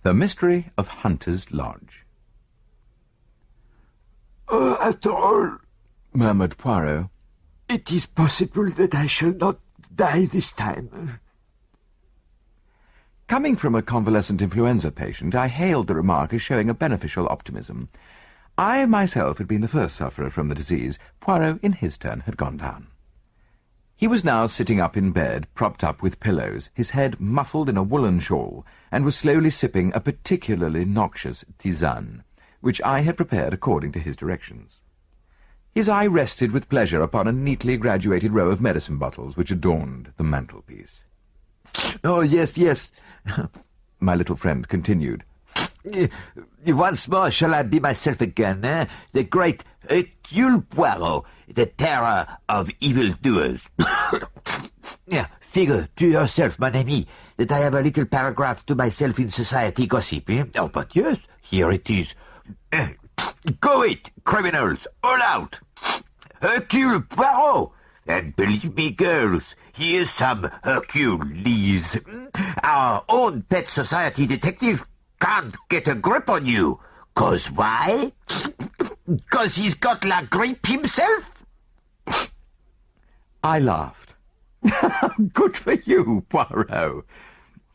The Mystery of Hunter's Lodge. After all, murmured Poirot, it is possible that I shall not die this time. Coming from a convalescent influenza patient, I hailed the remark as showing a beneficial optimism. I myself had been the first sufferer from the disease. Poirot, in his turn, had gone down. He was now sitting up in bed, propped up with pillows, his head muffled in a woolen shawl, and was slowly sipping a particularly noxious tisane, which I had prepared according to his directions. His eye rested with pleasure upon a neatly graduated row of medicine bottles which adorned the mantelpiece. "Oh, yes," my little friend continued. "Once more shall I be myself again, eh? The great Hercule Poirot, the terror of evildoers." Figure to yourself, mon ami, that I have a little paragraph to myself in society gossip, eh? Oh, but yes, here it is. Go it, criminals, all out! Hercule Poirot! And believe me, girls, here's some Hercules. Our own pet society detective can't get a grip on you. 'Cause why? 'Cause he's got la grippe himself. I laughed. Good for you, Poirot.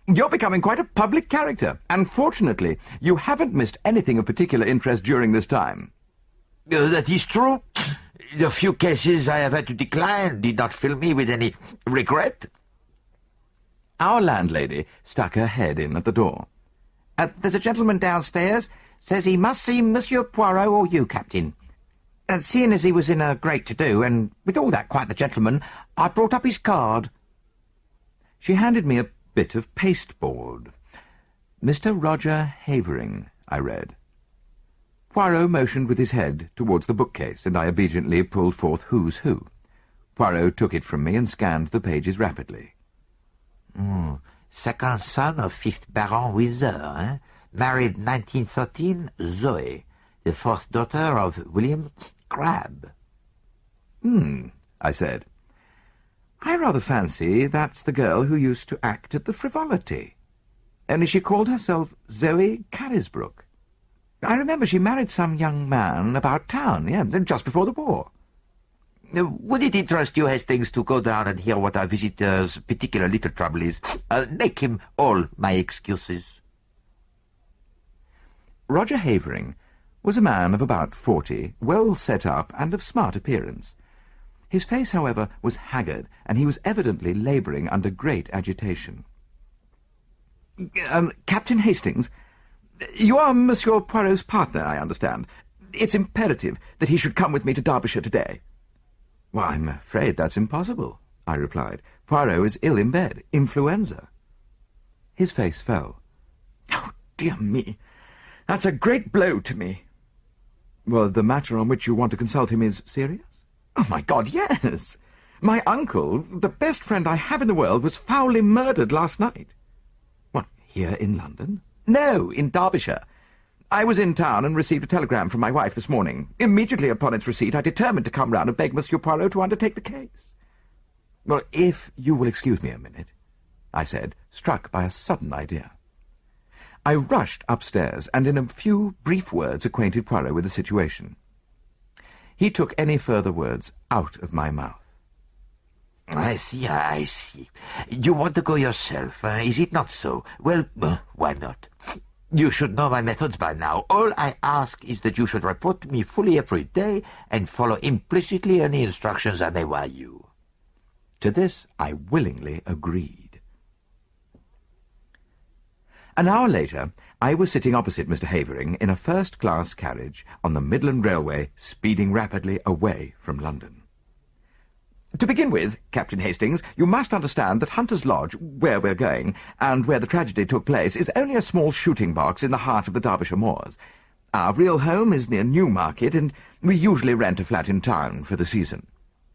You're becoming quite a public character, and fortunately, you haven't missed anything of particular interest during this time. That is true. The few cases I have had to decline did not fill me with any regret. Our landlady stuck her head in at the door. There's a gentleman downstairs. Says he must see Monsieur Poirot or you, Captain. Seeing as he was in a great to-do, and with all that quite the gentleman, I brought up his card. She handed me a bit of pasteboard. Mr. Roger Havering, I read. Poirot motioned with his head towards the bookcase, and I obediently pulled forth Who's Who. Poirot took it from me and scanned the pages rapidly. Second son of 5th Baron Windsor, eh? Married 1913, Zoe, the 4th daughter of William Crabbe. I said. I rather fancy that's the girl who used to act at the Frivolity. Only she called herself Zoe Carisbrooke. I remember she married some young man about town, just before the war. Would it interest you, Hastings, to go down and hear what our visitor's particular little trouble is? Make him all my excuses. Roger Havering was a man of about 40, well set up and of smart appearance. His face, however, was haggard, and he was evidently labouring under great agitation. Captain Hastings, you are Monsieur Poirot's partner, I understand. It's imperative that he should come with me to Derbyshire today. Well, I'm afraid that's impossible, I replied. Poirot is ill in bed, influenza. His face fell. Oh, dear me, that's a great blow to me. Well, the matter on which you want to consult him is serious? Oh, my God, yes. My uncle, the best friend I have in the world, was foully murdered last night. What, here in London? No, in Derbyshire. I was in town and received a telegram from my wife this morning. Immediately upon its receipt, I determined to come round and beg Monsieur Poirot to undertake the case. Well, if you will excuse me a minute, I said, struck by a sudden idea. I rushed upstairs and in a few brief words acquainted Poirot with the situation. He took any further words out of my mouth. I see. You want to go yourself, is it not so? Well, why not? You should know my methods by now. All I ask is that you should report to me fully every day and follow implicitly any instructions I may wire you. To this I willingly agreed. An hour later, I was sitting opposite Mr. Havering in a first-class carriage on the Midland Railway, speeding rapidly away from London. To begin with, Captain Hastings, you must understand that Hunter's Lodge, where we're going, and where the tragedy took place, is only a small shooting box in the heart of the Derbyshire moors. Our real home is near Newmarket, and we usually rent a flat in town for the season.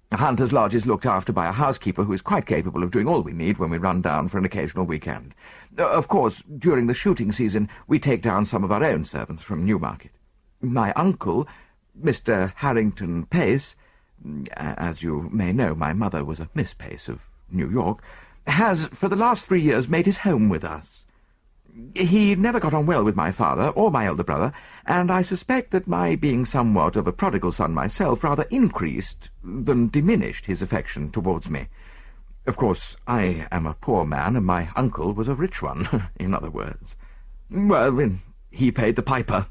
Hunter's Lodge is looked after by a housekeeper who is quite capable of doing all we need when we run down for an occasional weekend. Of course, during the shooting season, we take down some of our own servants from Newmarket. My uncle, Mr. Harrington Pace, as you may know, my mother was a Miss Pace of New York, has, for the last 3 years, made his home with us. He never got on well with my father or my elder brother, and I suspect that my being somewhat of a prodigal son myself rather increased than diminished his affection towards me. Of course, I am a poor man, and my uncle was a rich one, in other words. Well, he paid the piper.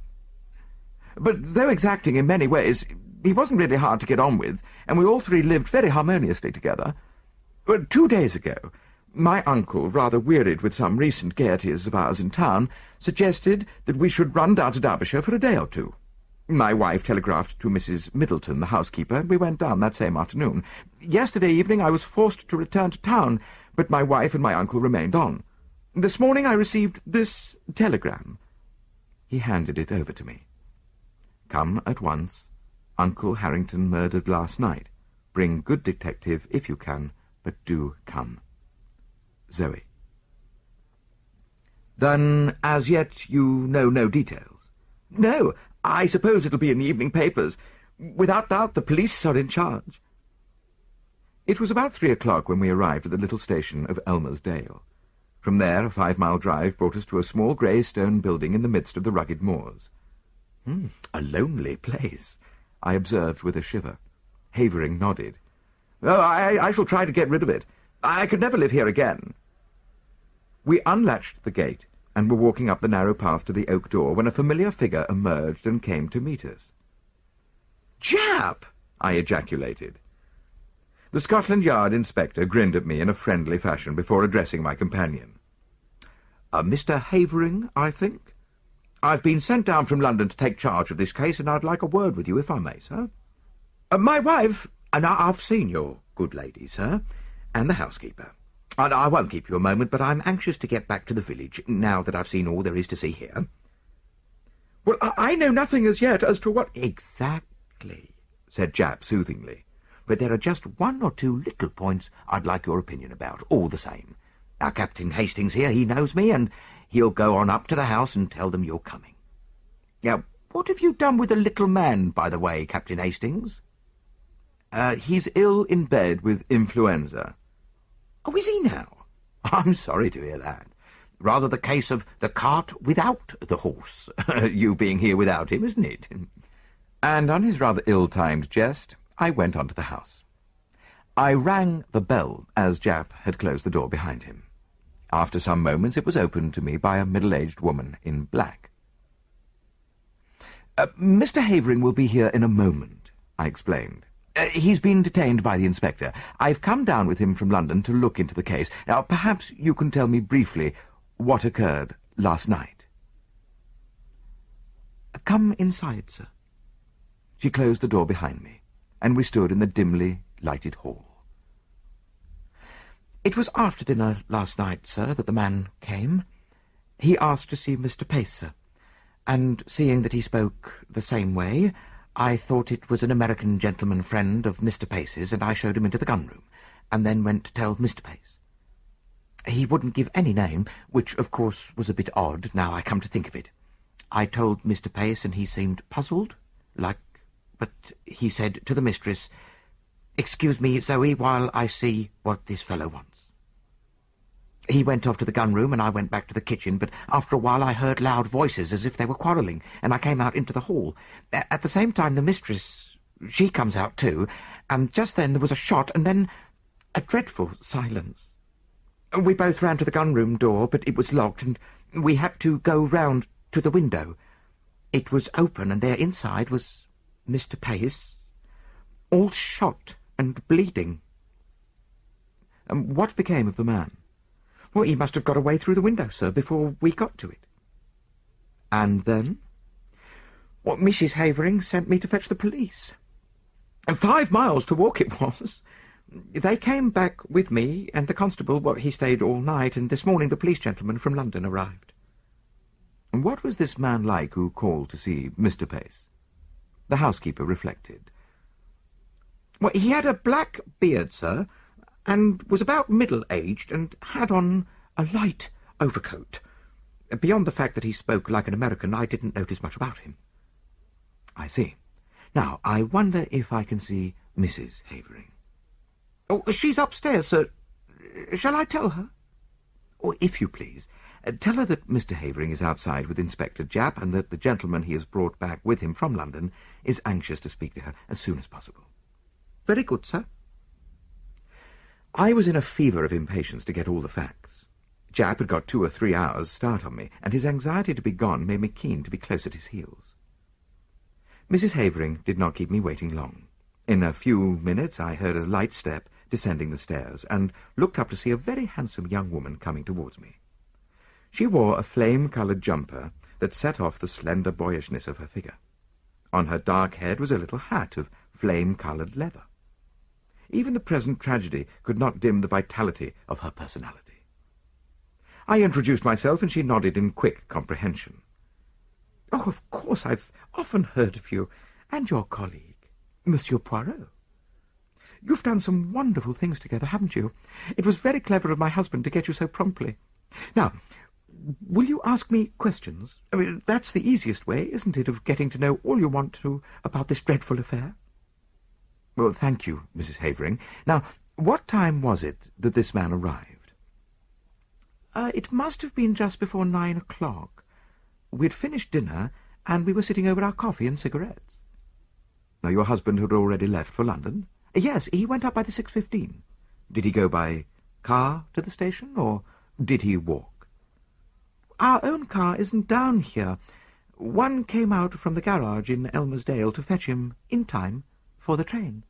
But though exacting in many ways, he wasn't really hard to get on with, and we all three lived very harmoniously together. But 2 days ago, my uncle, rather wearied with some recent gaieties of ours in town, suggested that we should run down to Derbyshire for a day or two. My wife telegraphed to Mrs. Middleton, the housekeeper, and we went down that same afternoon. Yesterday evening I was forced to return to town, but my wife and my uncle remained on. This morning I received this telegram. He handed it over to me. Come at once. Uncle Harrington murdered last night. Bring good detective if you can, but do come. Zoe. Then, as yet, you know no details? No. I suppose it'll be in the evening papers. Without doubt, the police are in charge. It was about 3 o'clock when we arrived at the little station of Elmersdale. From there, a 5-mile drive brought us to a small grey stone building in the midst of the rugged moors. A lonely place, I observed with a shiver. Havering nodded. Oh, I shall try to get rid of it. I could never live here again. We unlatched the gate and were walking up the narrow path to the oak door when a familiar figure emerged and came to meet us. "Jap!" I ejaculated. The Scotland Yard inspector grinned at me in a friendly fashion before addressing my companion. Mr. Havering, I think? I've been sent down from London to take charge of this case, and I'd like a word with you, if I may, sir. My wife, and I've seen your good lady, sir, and the housekeeper. And I won't keep you a moment, but I'm anxious to get back to the village, now that I've seen all there is to see here. Well, I know nothing as yet as to what... Exactly, said Jap soothingly. But there are just 1 or 2 little points I'd like your opinion about, all the same. Our Captain Hastings here, he knows me, and he'll go on up to the house and tell them you're coming. Now, what have you done with the little man, by the way, Captain Hastings? He's ill in bed with influenza. Oh, is he now? I'm sorry to hear that. Rather the case of the cart without the horse, you being here without him, isn't it? And on his rather ill-timed jest, I went on to the house. I rang the bell as Jap had closed the door behind him. After some moments it was opened to me by a middle-aged woman in black. Mr. Havering will be here in a moment, I explained. He's been detained by the inspector. I've come down with him from London to look into the case. Now, perhaps you can tell me briefly what occurred last night. Come inside, sir. She closed the door behind me, and we stood in the dimly lighted hall. It was after dinner last night, sir, that the man came. He asked to see Mr. Pace, sir, and seeing that he spoke the same way, I thought it was an American gentleman friend of Mr. Pace's, and I showed him into the gun-room, and then went to tell Mr. Pace. He wouldn't give any name, which, of course, was a bit odd, now I come to think of it. I told Mr. Pace, and he seemed puzzled, but he said to the mistress, "Excuse me, Zoe, while I see what this fellow wants." He went off to the gun-room, and I went back to the kitchen, but after a while I heard loud voices as if they were quarrelling, and I came out into the hall. At the same time, the mistress, she comes out too, and just then there was a shot, and then a dreadful silence. We both ran to the gun-room door, but it was locked, and we had to go round to the window. It was open, and there inside was Mr. Pace, all shot and bleeding. What became of the man? Well, he must have got away through the window, sir, before we got to it. And then? Well, Mrs. Havering sent me to fetch the police. And 5 miles to walk it was. They came back with me, and the constable, he stayed all night, and this morning the police gentleman from London arrived. And what was this man like who called to see Mr. Pace? The housekeeper reflected. Well, he had a black beard, sir, and was about middle-aged, and had on a light overcoat. Beyond the fact that he spoke like an American, I didn't notice much about him. I see. Now, I wonder if I can see Mrs. Havering. Oh, she's upstairs, sir. Shall I tell her? Or, if you please, Tell her that Mr. Havering is outside with Inspector Japp, and that the gentleman he has brought back with him from London is anxious to speak to her as soon as possible." "Very good, sir." I was in a fever of impatience to get all the facts. Japp had got 2 or 3 hours' start on me, and his anxiety to be gone made me keen to be close at his heels. Mrs. Havering did not keep me waiting long. In a few minutes I heard a light step descending the stairs, and looked up to see a very handsome young woman coming towards me. She wore a flame-coloured jumper that set off the slender boyishness of her figure. On her dark head was a little hat of flame-coloured leather. Even the present tragedy could not dim the vitality of her personality. I introduced myself, and she nodded in quick comprehension. "Oh, of course, I've often heard of you, and your colleague, Monsieur Poirot. You've done some wonderful things together, haven't you? It was very clever of my husband to get you so promptly. Now, will you ask me questions? I mean, that's the easiest way, isn't it, of getting to know all you want to about this dreadful affair?" "Well, thank you, Mrs. Havering. Now, what time was it that this man arrived?" It must have been just before 9 o'clock. We'd finished dinner, and we were sitting over our coffee and cigarettes." "Now, your husband had already left for London?" "Yes, he went up by the 6:15. "Did he go by car to the station, or did he walk?" "Our own car isn't down here. One came out from the garage in Elmersdale to fetch him in time for the train."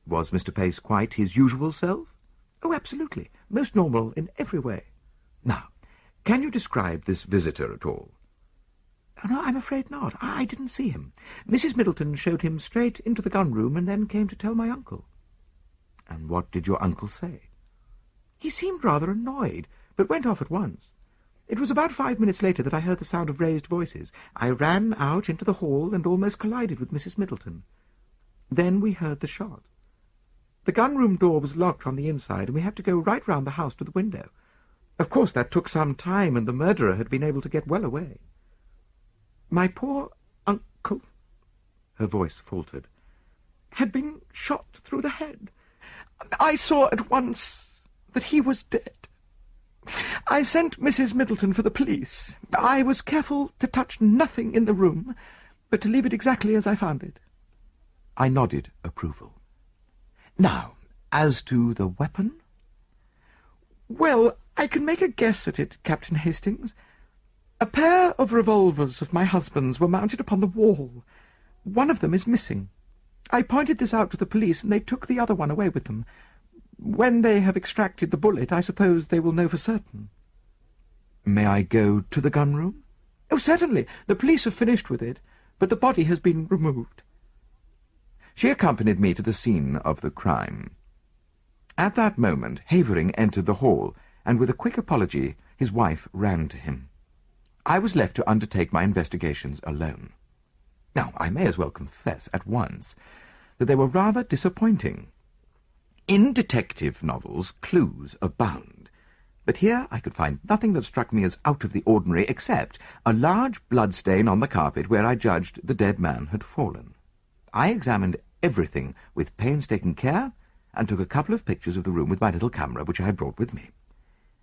"Was Mr. Pace quite his usual self?" "Oh, absolutely. Most normal in every way." "Now, can you describe this visitor at all?" "Oh, no, I'm afraid not. I didn't see him. Mrs. Middleton showed him straight into the gun-room and then came to tell my uncle." "And what did your uncle say?" "He seemed rather annoyed, but went off at once. It was about 5 minutes later that I heard the sound of raised voices. I ran out into the hall and almost collided with Mrs. Middleton. Then we heard the shot. The gun-room door was locked on the inside, and we had to go right round the house to the window. Of course, that took some time, and the murderer had been able to get well away. My poor uncle," her voice faltered, "had been shot through the head. I saw at once that he was dead. I sent Mrs. Middleton for the police. I was careful to touch nothing in the room, but to leave it exactly as I found it." I nodded approval. "Now, as to the weapon?" "Well, I can make a guess at it, Captain Hastings. A pair of revolvers of my husband's were mounted upon the wall. One of them is missing. I pointed this out to the police, and they took the other one away with them. When they have extracted the bullet, I suppose they will know for certain." "May I go to the gun-room?" "Oh, certainly. The police have finished with it, but the body has been removed." She accompanied me to the scene of the crime. At that moment, Havering entered the hall, and with a quick apology, his wife ran to him. I was left to undertake my investigations alone. Now, I may as well confess at once that they were rather disappointing. In detective novels, clues abound, but here I could find nothing that struck me as out of the ordinary except a large blood stain on the carpet where I judged the dead man had fallen. I examined everything with painstaking care, and took a couple of pictures of the room with my little camera, which I had brought with me.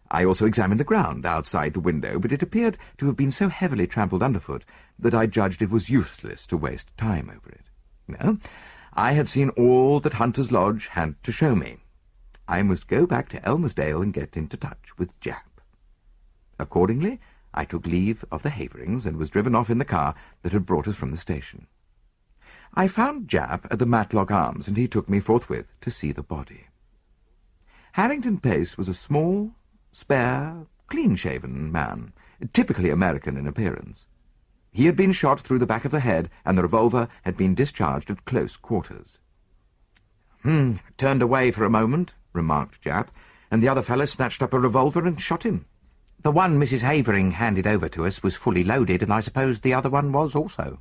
I also examined the ground outside the window, but it appeared to have been so heavily trampled underfoot that I judged it was useless to waste time over it. No, I had seen all that Hunter's Lodge had to show me. I must go back to Elmersdale and get into touch with Japp. Accordingly, I took leave of the Haverings and was driven off in the car that had brought us from the station. I found Japp at the Matlock Arms, and he took me forthwith to see the body. Harrington Pace was a small, spare, clean-shaven man, typically American in appearance. He had been shot through the back of the head, and the revolver had been discharged at close quarters. "Turned away for a moment," remarked Japp, "and the other fellow snatched up a revolver and shot him. The one Mrs. Havering handed over to us was fully loaded, and I suppose the other one was also.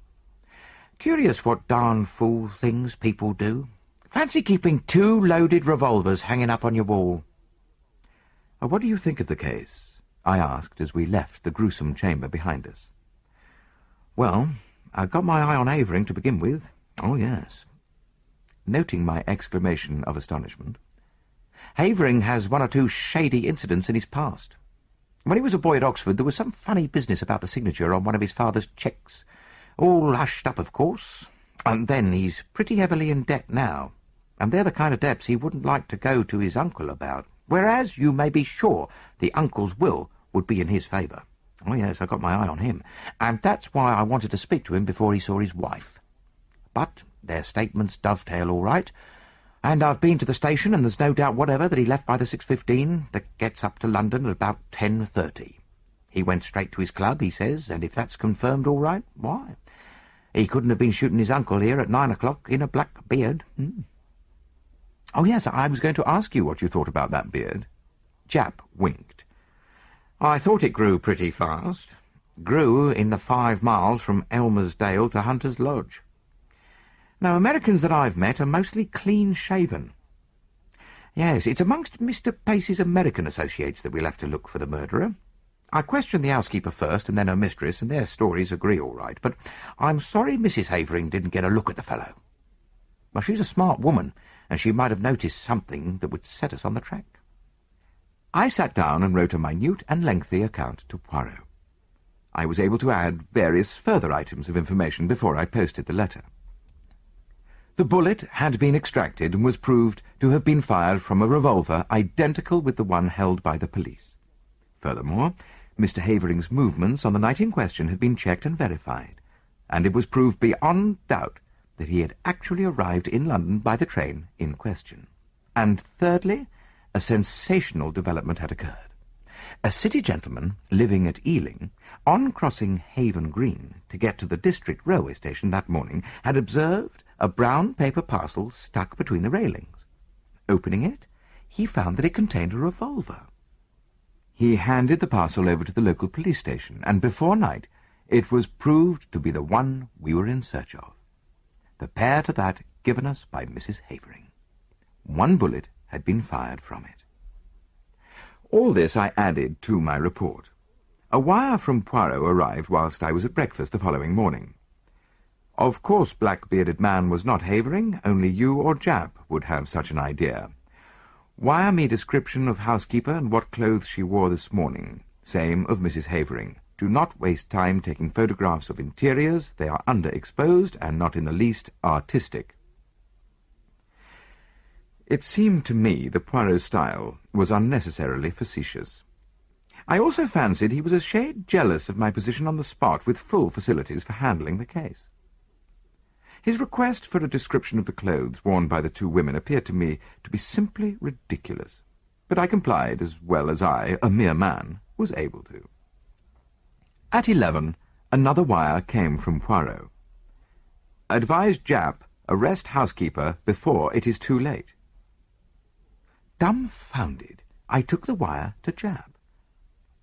Curious what darn fool things people do. Fancy keeping 2 loaded revolvers hanging up on your wall." "What do you think of the case?" I asked as we left the gruesome chamber behind us. "Well, I got my eye on Havering to begin with. Oh, yes." Noting my exclamation of astonishment, "Havering has 1 or 2 shady incidents in his past. When he was a boy at Oxford, there was some funny business about the signature on one of his father's cheques. All hushed up, of course. And then he's pretty heavily in debt now. And they're the kind of debts he wouldn't like to go to his uncle about. Whereas you may be sure the uncle's will would be in his favour. Oh, yes, I got my eye on him. And that's why I wanted to speak to him before he saw his wife. But their statements dovetail all right. And I've been to the station, and there's no doubt whatever that he left by the 6:15 that gets up to London at about 10:30. He went straight to his club, he says, and if that's confirmed all right, why, he couldn't have been shooting his uncle here at 9 o'clock in a black beard. Oh, yes, I was going to ask you what you thought about that beard. Japp winked. I thought it grew pretty fast. Grew in the 5 miles from Elmersdale to Hunter's Lodge. Now, Americans that I've met are mostly clean-shaven. Yes, it's amongst Mr. Pacey's American associates that we'll have to look for the murderer. I questioned the housekeeper first and then her mistress, and their stories agree all right, but I'm sorry Mrs. Havering didn't get a look at the fellow. Well, she's a smart woman, and she might have noticed something that would set us on the track. I sat down and wrote a minute and lengthy account to Poirot. I was able to add various further items of information before I posted the letter. The bullet had been extracted and was proved to have been fired from a revolver identical with the one held by the police. Furthermore, Mr. Havering's movements on the night in question had been checked and verified, and it was proved beyond doubt that he had actually arrived in London by the train in question. And thirdly, a sensational development had occurred. A city gentleman living at Ealing, on crossing Haven Green to get to the district railway station that morning, had observed a brown paper parcel stuck between the railings. Opening it, he found that it contained a revolver. He handed the parcel over to the local police station, and before night it was proved to be the one we were in search of. The pair to that given us by Mrs. Havering. 1 bullet had been fired from it. All this I added to my report. A wire from Poirot arrived whilst I was at breakfast the following morning. Of course, black-bearded man was not Havering, only you or Japp would have such an idea. Wire me description of housekeeper and what clothes she wore this morning. Same of Mrs. Havering. Do not waste time taking photographs of interiors. They are underexposed and not in the least artistic. It seemed to me that Poirot's style was unnecessarily facetious. I also fancied he was a shade jealous of my position on the spot with full facilities for handling the case. His request for a description of the clothes worn by the 2 women appeared to me to be simply ridiculous, but I complied as well as I, a mere man, was able to. At 11, another wire came from Poirot. Advise Japp arrest housekeeper before it is too late. Dumbfounded, I took the wire to Japp.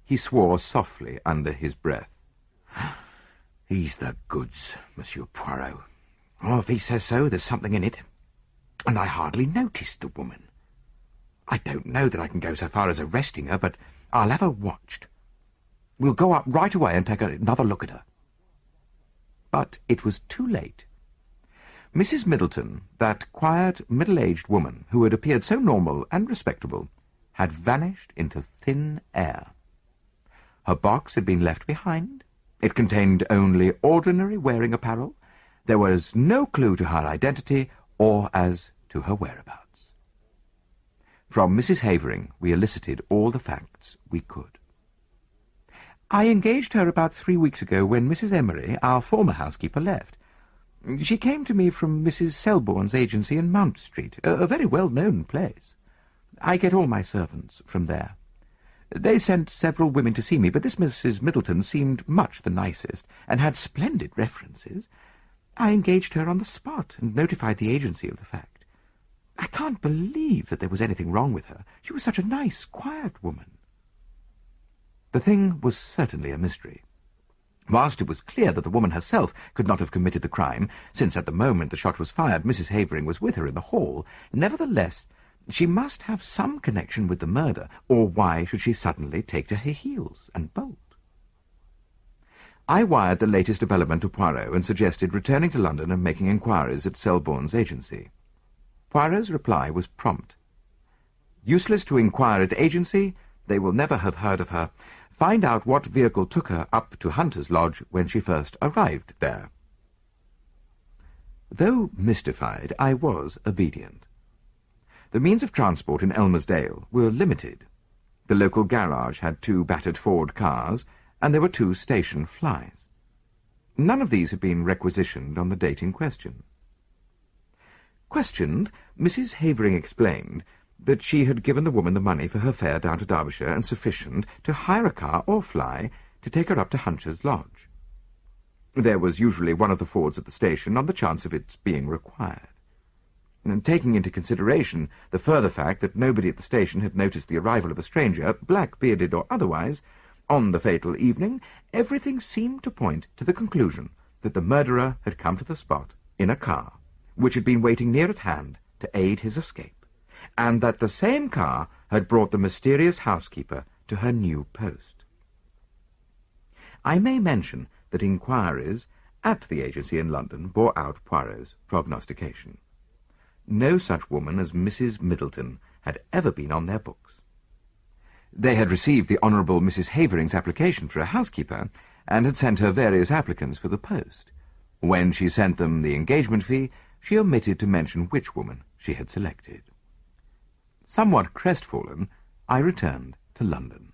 He swore softly under his breath. He's the goods, Monsieur Poirot. Oh, if he says so, there's something in it. And I hardly noticed the woman. I don't know that I can go so far as arresting her, but I'll have her watched. We'll go up right away and take another look at her. But it was too late. Mrs. Middleton, that quiet, middle-aged woman who had appeared so normal and respectable, had vanished into thin air. Her box had been left behind. It contained only ordinary wearing apparel. There was no clue to her identity or as to her whereabouts. From Mrs. Havering we elicited all the facts we could. I engaged her about 3 weeks ago when Mrs. Emery, our former housekeeper, left. She came to me from Mrs. Selborne's agency in Mount Street, a very well-known place. I get all my servants from there. They sent several women to see me, but this Mrs. Middleton seemed much the nicest, and had splendid references. I engaged her on the spot, and notified the agency of the fact. I can't believe that there was anything wrong with her. She was such a nice, quiet woman. The thing was certainly a mystery. Whilst it was clear that the woman herself could not have committed the crime, since at the moment the shot was fired Mrs. Havering was with her in the hall, nevertheless she must have some connection with the murder, or why should she suddenly take to her heels and bolt? I wired the latest development to Poirot and suggested returning to London and making inquiries at Selborne's agency. Poirot's reply was prompt. Useless to inquire at agency. They will never have heard of her. find out what vehicle took her up to Hunter's Lodge when she first arrived there. Though mystified, I was obedient. The means of transport in Elmersdale were limited. The local garage had 2 battered Ford cars, and there were 2 station flys. None of these had been requisitioned on the date in question. Questioned, Mrs. Havering explained that she had given the woman the money for her fare down to Derbyshire and sufficient to hire a car or fly to take her up to Hunter's Lodge. There was usually one of the Fords at the station on the chance of its being required. And taking into consideration the further fact that nobody at the station had noticed the arrival of a stranger, black-bearded or otherwise, on the fatal evening, everything seemed to point to the conclusion that the murderer had come to the spot in a car, which had been waiting near at hand to aid his escape, and that the same car had brought the mysterious housekeeper to her new post. I may mention that inquiries at the agency in London bore out Poirot's prognostication. No such woman as Mrs. Middleton had ever been on their books. They had received the Honourable Mrs. Havering's application for a housekeeper, and had sent her various applicants for the post. When she sent them the engagement fee, she omitted to mention which woman she had selected. Somewhat crestfallen, I returned to London.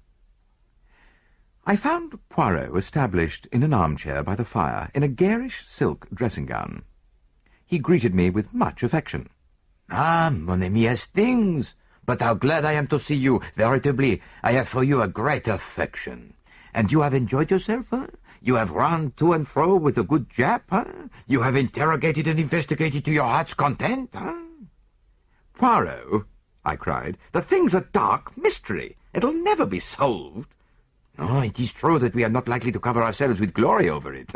I found Poirot established in an armchair by the fire in a garish silk dressing-gown. He greeted me with much affection. "Ah, mon ami Hastings, but how glad I am to see you. Veritably, I have for you a great affection. And you have enjoyed yourself, huh? You have run to and fro with a good Jap, huh? You have interrogated and investigated to your heart's content, huh?" "Poirot," I cried, "the thing's a dark mystery. It'll never be solved." "Oh, it is true that we are not likely to cover ourselves with glory over it."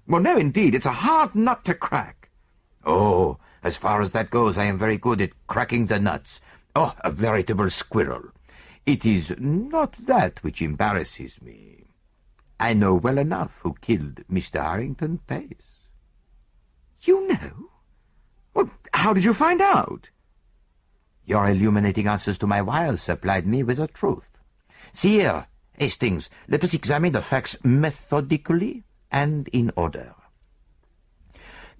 "Well, no, indeed. It's a hard nut to crack." "Oh, as far as that goes, I am very good at cracking the nuts. Oh, a veritable squirrel. It is not that which embarrasses me. I know well enough who killed Mr. Harrington Pace." "You know? Well, how did you find out?" "Your illuminating answers to my wiles supplied me with the truth. See here, Hastings, let us examine the facts methodically and in order.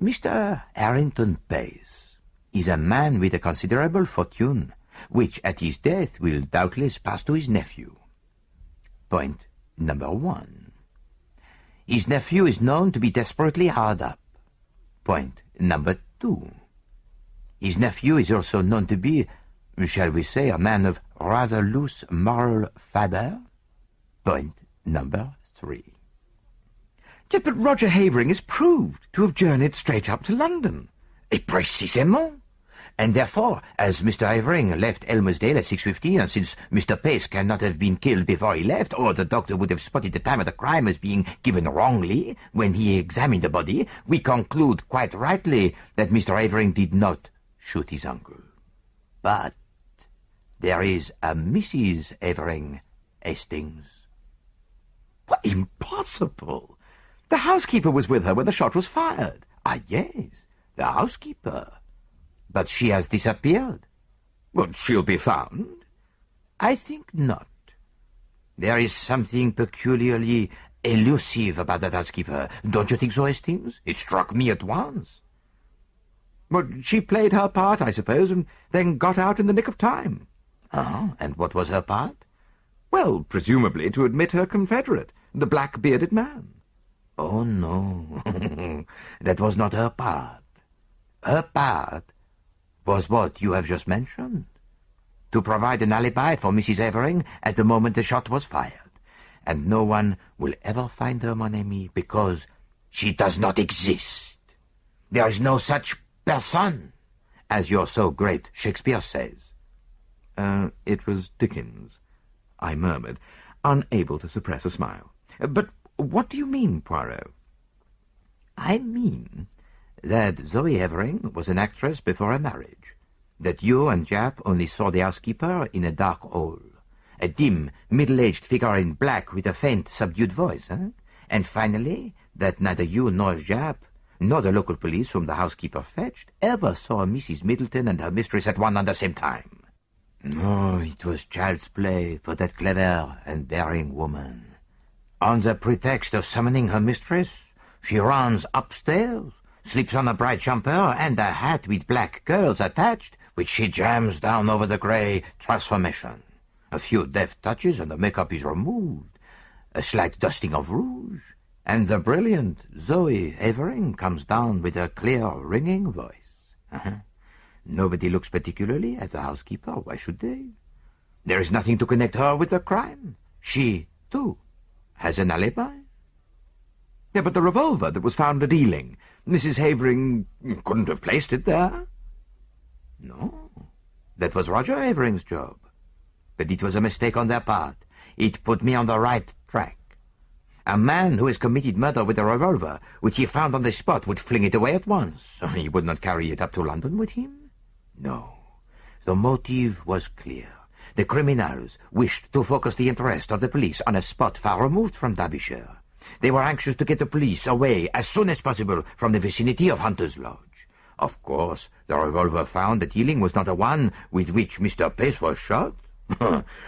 Mr. Harrington Pace is a man with a considerable fortune, which at his death will doubtless pass to his nephew. Point number 1. His nephew is known to be desperately hard up. Point number 2. His nephew is also known to be, shall we say, a man of rather loose moral fibre. Point number 3. "Yet, but Roger Havering is proved to have journeyed straight up to London." Et précisément. And therefore, as Mr. Havering left Elmersdale at 6:15, and since Mr. Pace cannot have been killed before he left, or the doctor would have spotted the time of the crime as being given wrongly when he examined the body, we conclude quite rightly that Mr. Havering did not shoot his uncle. But there is a Mrs. Havering, Hastings." "What, impossible! The housekeeper was with her when the shot was fired." "Ah, yes, the housekeeper. But she has disappeared." "Well, she'll be found." "I think not. There is something peculiarly elusive about that housekeeper. Don't you think so, Hastings? It struck me at once." "Well, she played her part, I suppose, and then got out in the nick of time." "Ah, and what was her part?" "Well, presumably to admit her confederate, the black-bearded man." "Oh, no. That was not her part. Her part was what you have just mentioned. To provide an alibi for Mrs. Havering at the moment the shot was fired. And no one will ever find her, mon ami, because she does not exist. There is no such person, as your so great Shakespeare says." It was Dickens," I murmured, unable to suppress a smile. "But what do you mean, Poirot?" "I mean that Zoe Havering was an actress before her marriage, that you and Jap only saw the housekeeper in a dark hall, a dim, middle-aged figure in black with a faint, subdued voice, and finally, that neither you nor Jap, nor the local police whom the housekeeper fetched, ever saw Mrs. Middleton and her mistress at one and the same time." No, it was child's play for that clever and daring woman. On the pretext of summoning her mistress, she runs upstairs, slips on a bright jumper and a hat with black curls attached, which she jams down over the grey transformation. A few deft touches and the makeup is removed, a slight dusting of rouge, and the brilliant Zoe Havering comes down with a clear, ringing voice. Nobody looks particularly at the housekeeper. Why should they? There is nothing to connect her with the crime. She, too, has an alibi. Yeah, but the revolver that was found at Ealing, Mrs. Havering couldn't have placed it there. No, that was Roger Havering's job. But it was a mistake on their part. It put me on the right track. A man who has committed murder with a revolver, which he found on the spot, would fling it away at once. He would not carry it up to London with him. No, the motive was clear. The criminals wished to focus the interest of the police on a spot far removed from Derbyshire. They were anxious to get the police away as soon as possible from the vicinity of Hunter's Lodge. Of course, the revolver found at Ealing was not the one with which Mr. Pace was shot.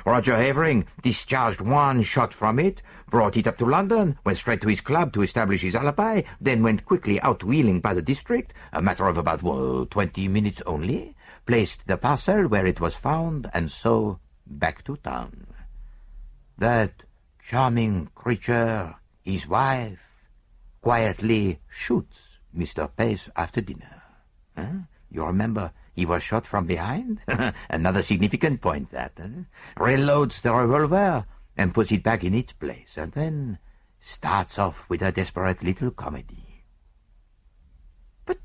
Roger Havering discharged one shot from it, brought it up to London, went straight to his club to establish his alibi, then went quickly out to Ealing by the district, a matter of about 20 minutes only, placed the parcel where it was found, and so back to town. That charming creature, his wife, quietly shoots Mr. Pace after dinner. You remember he was shot from behind? Another significant point, that. Reloads the revolver and puts it back in its place, and then starts off with a desperate little comedy. But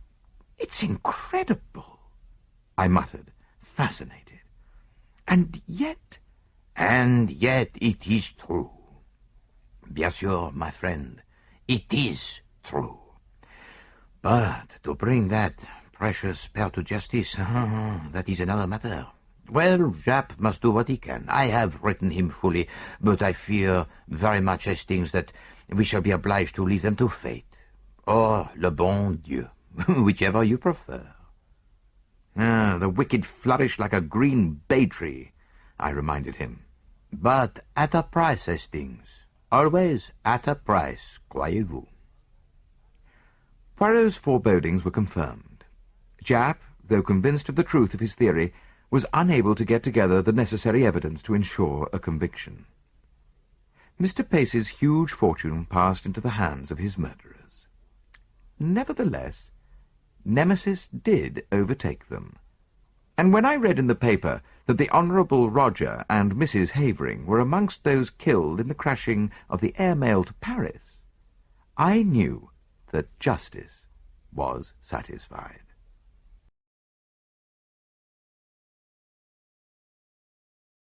it's incredible, I muttered, fascinated. And yet it is true. Bien sûr, my friend, it is true. But to bring that precious pair to justice, that is another matter. Well, Japp must do what he can. I have written him fully, but I fear very much, Hastings, that we shall be obliged to leave them to fate, or le bon Dieu, whichever you prefer. The wicked flourish like a green bay tree, I reminded him. But at a price, Hastings. Always at a price, croyez-vous. Poirot's forebodings were confirmed. Japp, though convinced of the truth of his theory, was unable to get together the necessary evidence to ensure a conviction. Mr. Pace's huge fortune passed into the hands of his murderers. Nevertheless, Nemesis did overtake them, and when I read in the paper that the Honourable Roger and Mrs. Havering were amongst those killed in the crashing of the air mail to Paris, I knew that justice was satisfied.